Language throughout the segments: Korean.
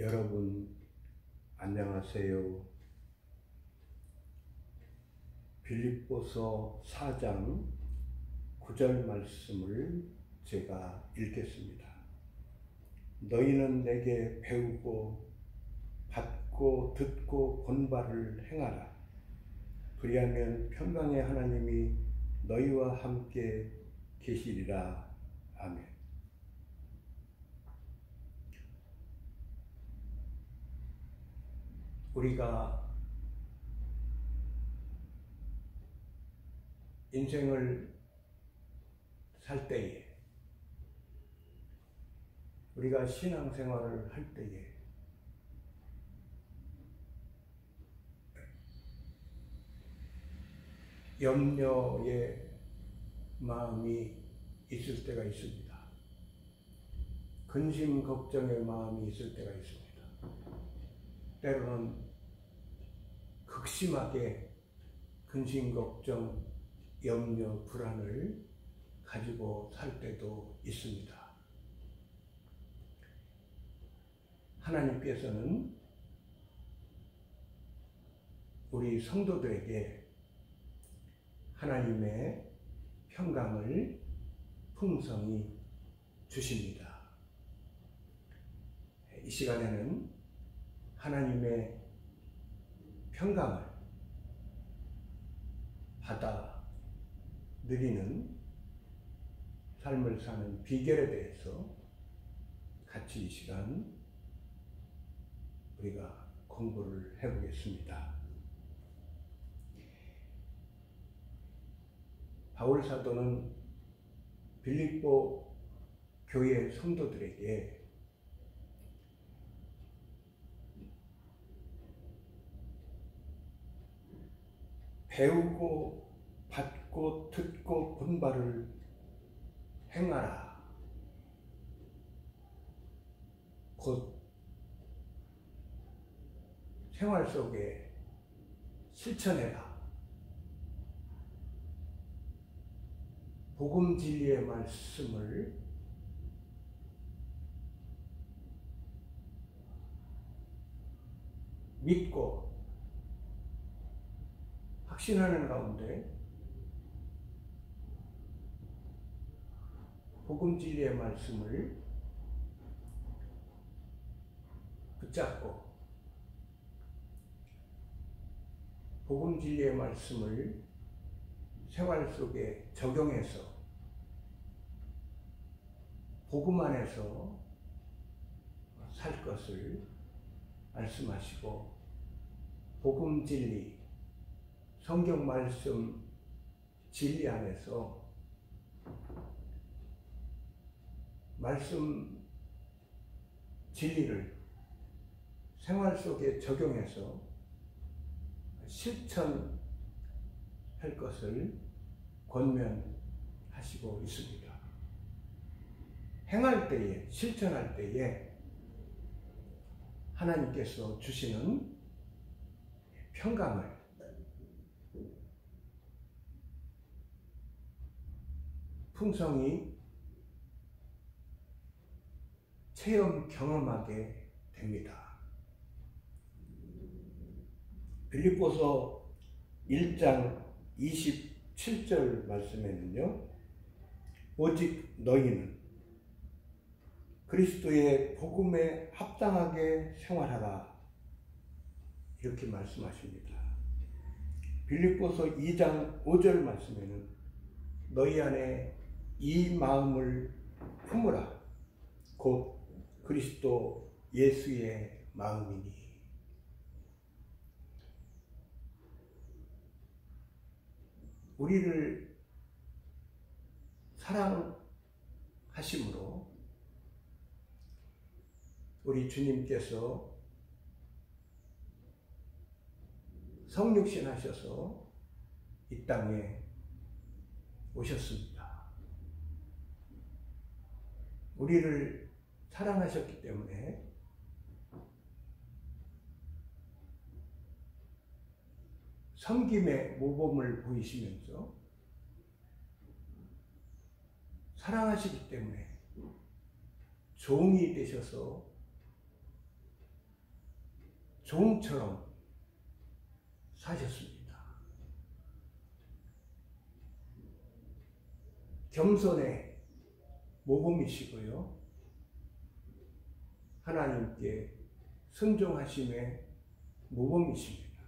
여러분 안녕하세요. 빌립보서 4장 9절 말씀을 제가 읽겠습니다. 너희는 내게 배우고 받고 듣고 본 바를 행하라. 그리하면 평강의 하나님이 너희와 함께 계시리라. 아멘. 우리가 인생을 살 때에, 우리가 신앙생활을 할 때에 염려의 마음이 있을 때가 있습니다. 근심 걱정의 마음이 있을 때가 있습니다. 때로는 극심하게 근심 걱정, 염려, 불안을 가지고 살 때도 있습니다. 하나님께서는 우리 성도들에게 하나님의 평강을 풍성히 주십니다. 이 시간에는 하나님의 평강을 받아 누리는 삶을 사는 비결에 대해서 같이 이 시간 우리가 공부를 해보겠습니다. 바울 사도는 빌립보 교회 성도들에게 배우고 받고 듣고 본 바를 행하라. 곧 생활 속에 실천해라. 복음 진리의 말씀을 믿고 확신하는 가운데 복음 진리의 말씀을 붙잡고 복음 진리의 말씀을 생활 속에 적용해서 복음 안에서 살 것을 말씀하시고 복음 진리, 성경 말씀 진리 안에서 말씀 진리를 생활 속에 적용해서 실천할 것을 권면하시고 있습니다. 행할 때에, 실천할 때에 하나님께서 주시는 평강을 풍성히 체험 경험하게 됩니다. 빌립보서 1장 27절 말씀에는요, 오직 너희는 그리스도의 복음에 합당하게 생활하라, 이렇게 말씀하십니다. 빌립보서 2장 5절 말씀에는 너희 안에 이 마음을 품으라, 곧 그리스도 예수의 마음이니. 우리를 사랑하심으로 우리 주님께서 성육신 하셔서 이 땅에 오셨습니다. 우리를 사랑하셨기 때문에 섬김의 모범을 보이시면서 사랑하시기 때문에 종이 되셔서 종처럼 사셨습니다. 겸손의 모범이시고요. 하나님께 순종하심의 모범이십니다.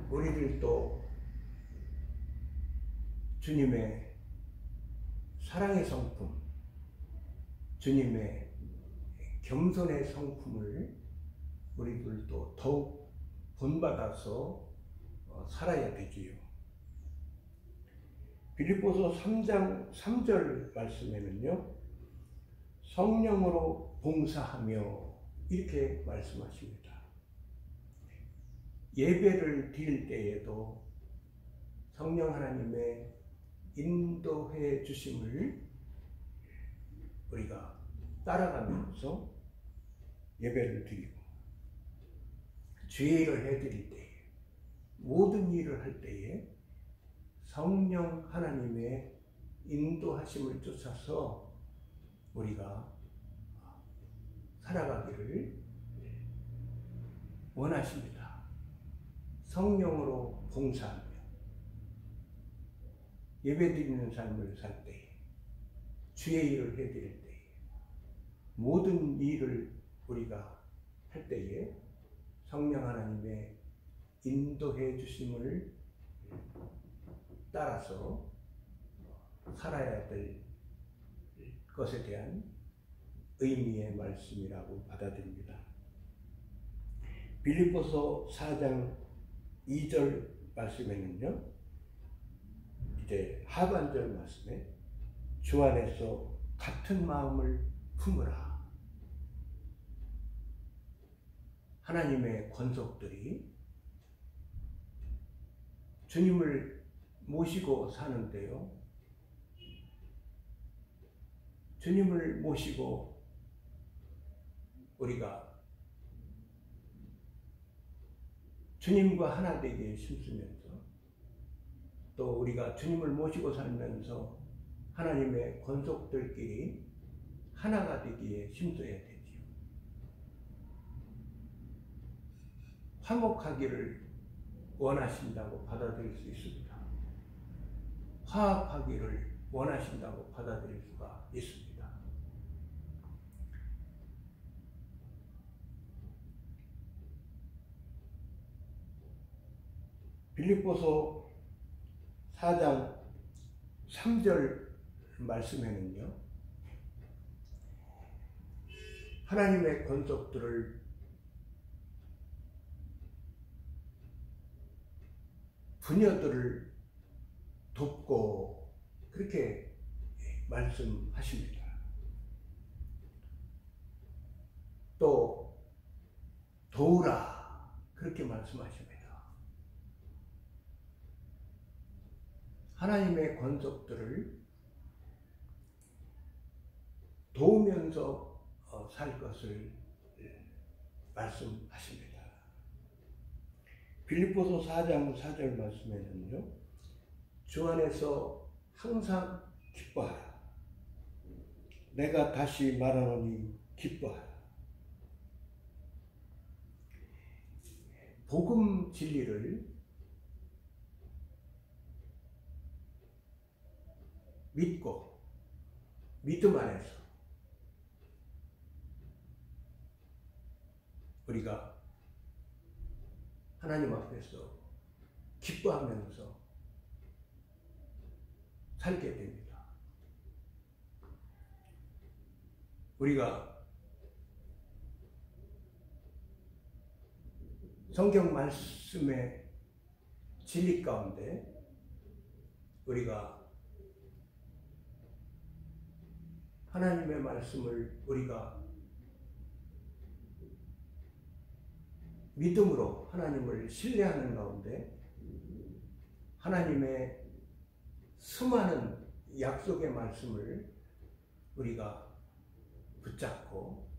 우리들도 주님의 사랑의 성품, 주님의 겸손의 성품을 우리들도 더욱 본받아서 살아야 되지요. 빌립보서 3장 3절 말씀에는요, 성령으로 봉사하며 이렇게 말씀하십니다. 예배를 드릴 때에도 성령 하나님의 인도해 주심을 우리가 따라가면서 예배를 드리고, 주일을 해드릴 때에, 모든 일을 할 때에 성령 하나님의 인도하심을 쫓아서 우리가 살아가기를 원하십니다. 성령으로 봉사하며 예배드리는 삶을 살 때에, 주의 일을 해드릴 때에, 모든 일을 우리가 할 때에 성령 하나님의 인도해 주심을 따라서 살아야 될 것에 대한 의미의 말씀이라고 받아들입니다. 빌립보서 4장 2절 말씀에는요, 이제 하반절 말씀에 주 안에서 같은 마음을 품으라. 하나님의 권속들이 주님을 모시고 사는데요, 주님을 모시고 우리가 주님과 하나 되기에 힘쓰면서, 또 우리가 주님을 모시고 살면서 하나님의 권속들끼리 하나가 되기에 힘써야 되지요. 화목하기를 원하신다고 받아들일 수 있습니다. 화합하기를 원하신다고 받아들일 수가 있습니다. 빌립보서 4장 3절 말씀에는요, 하나님의 권속들을 부녀들을 돕고 그렇게 말씀하십니다. 또 도우라 그렇게 말씀하십니다. 하나님의 권속들을 도우면서 살 것을 말씀하십니다. 빌립보서 4장 4절 말씀에는요, 주 안에서 항상 기뻐하라. 내가 다시 말하노니 기뻐하라. 복음 진리를 믿고 믿음 안에서 우리가 하나님 앞에서 기뻐하면서 살게 됩니다. 우리가 성경 말씀의 진리 가운데 우리가 하나님의 말씀을 우리가 믿음으로 하나님을 신뢰하는 가운데 하나님의 수많은 약속의 말씀을 우리가 붙잡고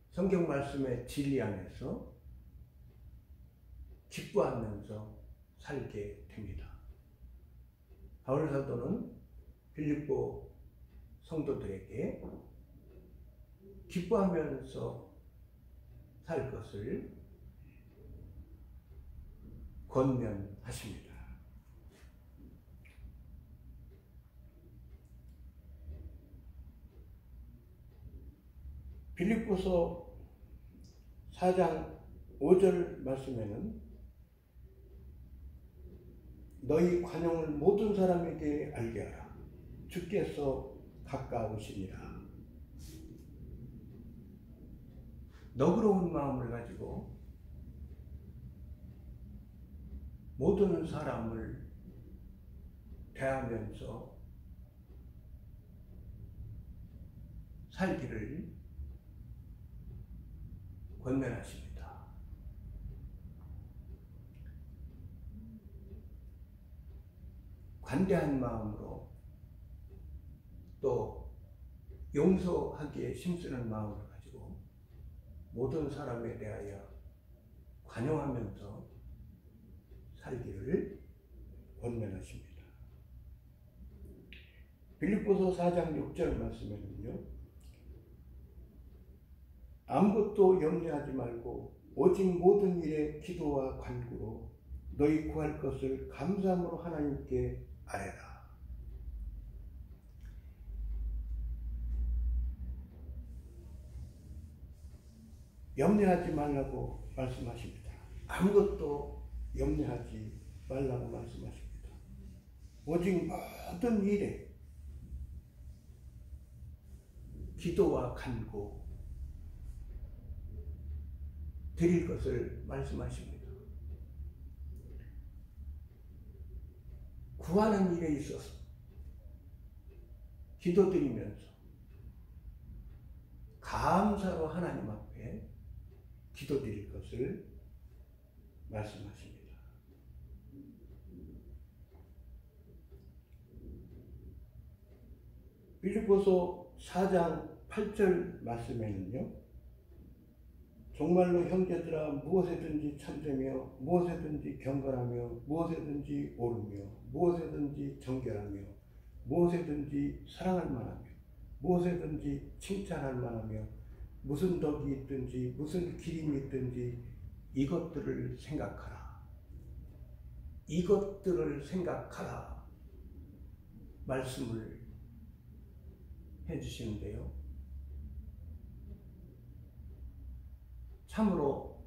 성경 말씀의 진리 안에서 기뻐하면서 살게 됩니다. 바울 사도는 빌립보 성도들에게 기뻐하면서 살 것을 권면하십니다. 빌립보서 4장 5절 말씀에는 너희 관용을 모든 사람에게 알게 하라. 주께서 가까우시니라. 너그러운 마음을 가지고 모든 사람을 대하면서 살기를 권면하십니다. 관대한 마음으로 또 용서하기에 힘쓰는 마음을 가지고 모든 사람에 대하여 관용하면서 살기를 권면하십니다. 빌립보서 4장 6절 말씀에는요, 아무것도 염려하지 말고 오직 모든 일에 기도와 간구로 너희 구할 것을 감사함으로 하나님께 아뢰라. 염려하지 말라고 말씀하십니다. 아무것도 염려하지 말라고 말씀하십니다. 오직 모든 일에 기도와 간구 드릴 것을 말씀하십니다. 구하는 일에 있어서 기도드리면서 감사로 하나님 앞에 기도드릴 것을 말씀하십니다. 빌립보서 4장 8절 말씀에는요, 정말로 형제들아 무엇에든지 참되며 무엇에든지 경건하며 무엇에든지 옳으며 무엇에든지 정결하며 무엇에든지 사랑할 만하며 무엇에든지 칭찬할 만하며 무슨 덕이 있든지 무슨 기림이 있든지 이것들을 생각하라. 이것들을 생각하라. 말씀을 해주시는데요. 참으로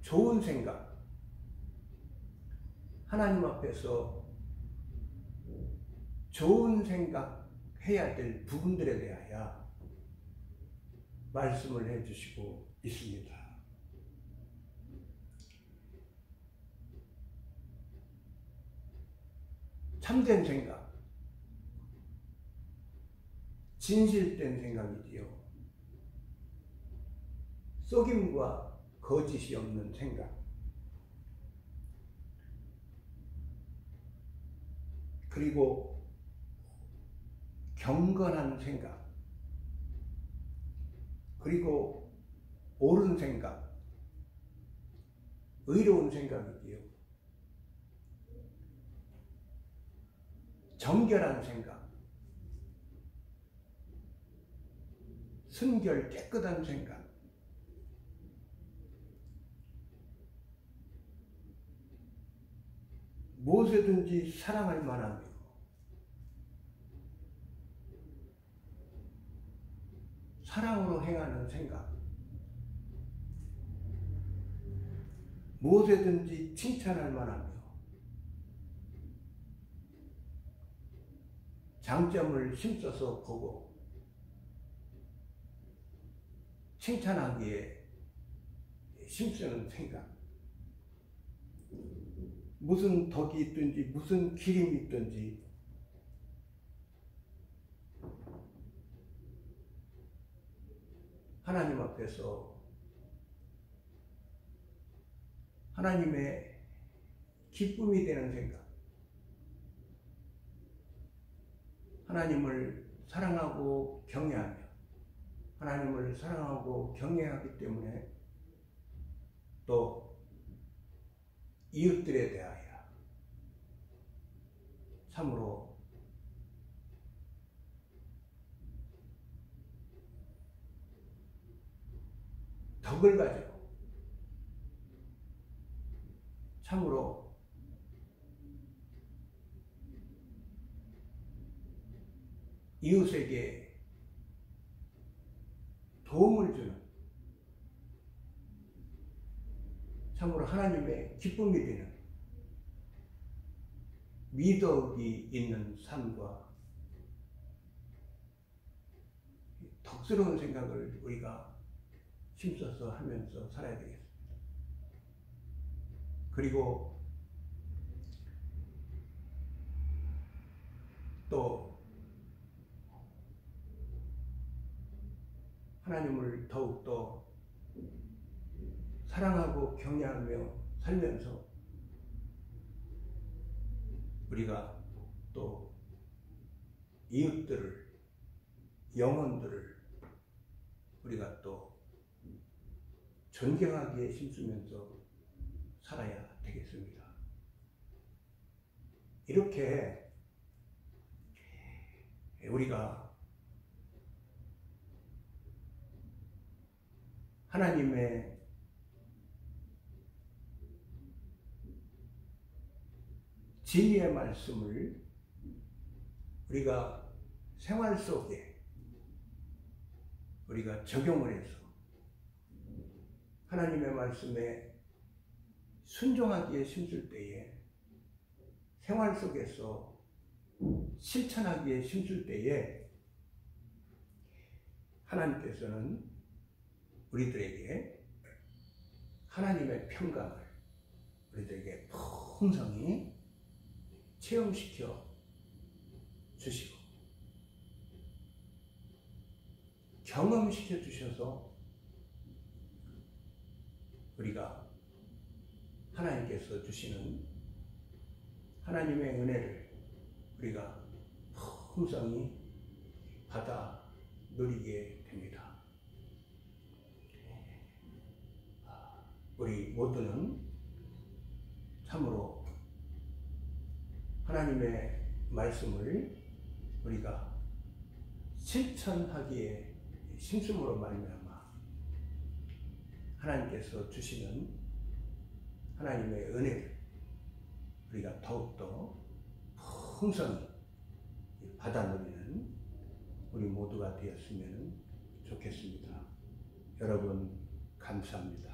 좋은 생각, 하나님 앞에서 좋은 생각 해야 될 부분들에 대하여 말씀을 해주시고 있습니다. 참된 생각, 진실된 생각이지요. 속임과 거짓이 없는 생각. 그리고 경건한 생각. 그리고 옳은 생각. 의로운 생각이지요. 정결한 생각. 순결 깨끗한 생각. 무엇이든지 사랑할 만하며 사랑으로 행하는 생각. 무엇이든지 칭찬할 만하며 장점을 힘써서 보고 칭찬하기에 힘쓰는 생각. 무슨 덕이 있든지 무슨 기림이 있든지 하나님 앞에서 하나님의 기쁨이 되는 생각. 하나님을 사랑하고 경외하며 하나님을 사랑하고 경외하기 때문에 또 이웃들에 대하여 참으로 덕을 가지고 참으로 이웃에게 도움을 주는, 참으로 하나님의 기쁨이 되는 미덕이 있는 삶과 덕스러운 생각을 우리가 힘써서 하면서 살아야 되겠습니다. 그리고 또 하나님을 더욱더 사랑하고 경외하며 살면서 우리가 또 이웃들을, 영혼들을 우리가 또 존경하기에 힘쓰면서 살아야 되겠습니다. 이렇게 우리가 하나님의 진리의 말씀을 우리가 생활 속에 우리가 적용을 해서 하나님의 말씀에 순종하기에 힘쓸 때에, 생활 속에서 실천하기에 힘쓸 때에 하나님께서는 우리들에게 하나님의 평강을 우리들에게 풍성히 체험시켜 주시고 경험시켜 주셔서 우리가 하나님께서 주시는 하나님의 은혜를 우리가 풍성히 받아 누리게 됩니다. 우리 모두는 참으로 하나님의 말씀을 우리가 실천하기에 힘쓰므로 말미암아 하나님께서 주시는 하나님의 은혜를 우리가 더욱더 풍성히 받아 누리는 우리 모두가 되었으면 좋겠습니다. 여러분 감사합니다.